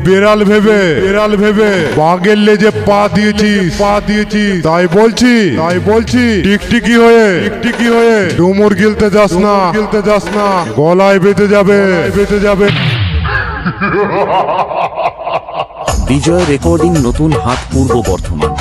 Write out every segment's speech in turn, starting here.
বেড়াল ভেবে বাঘের লেজে পা দিয়েছিস তাই বলছি টিকটিকি হয়ে ডুমুর গিলতে যাস না গলায় বেঁধে যাবে। বিজয় রেকর্ডিং, নতুন হাট, পূর্ব বর্ধমান।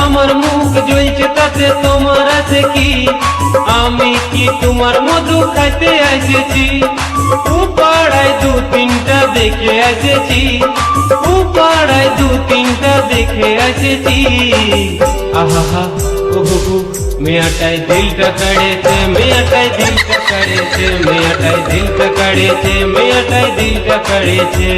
আমার মুখ জ্বলছে তাতে তোমার আছে কি? আমি কি তোমার মধু খাইতে এসেছি? পাড়ায় দু তিনটা দেখে এসেছি। আহা ওহো মেয়াটাই দিলটা কাড়েছে।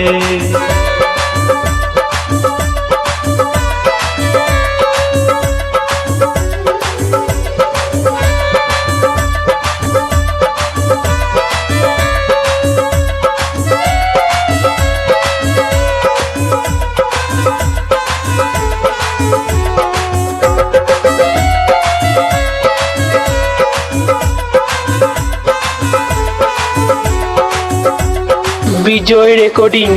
বিজয় রেকর্ডিং।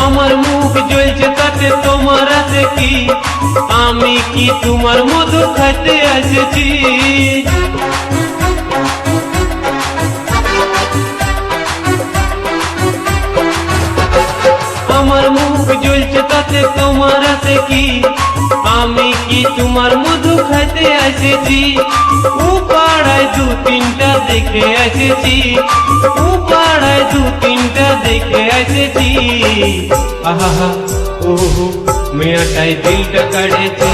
আমার মুখ জ্বলছে তাতে তোমার আছে কি? আমি কি তোমার মধু খাইতে এসেছি? আমার মুখ জ্বলছে তাতে তোমার আছে কি? আমি কি তোমার মধু খাইতে এসেছি? পাড়ায় দু তিনটা দেখে এসেছি। আহা ওহো মেয়াটাই দিলটা কাড়েছে।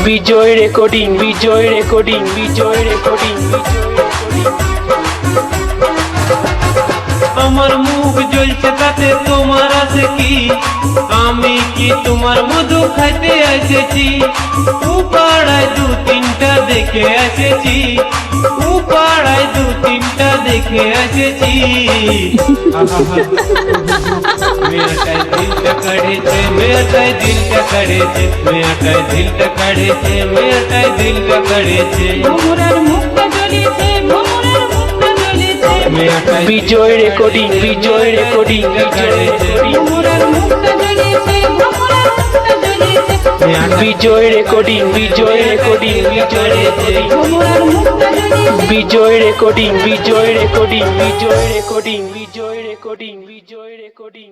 বিজয় রেকর্ডিং। আমার মুখ জ্বলছে তাতে তোমার আছে কি? আমি কি তোমার মধু খাইতে এসেছি? পাড়ায় দু তিনটা দেখে এসেছি। মেয়াটাই দিলটা কাড়েছে। বিজয় রেকর্ডিং। বিজয় রেকর্ডিং।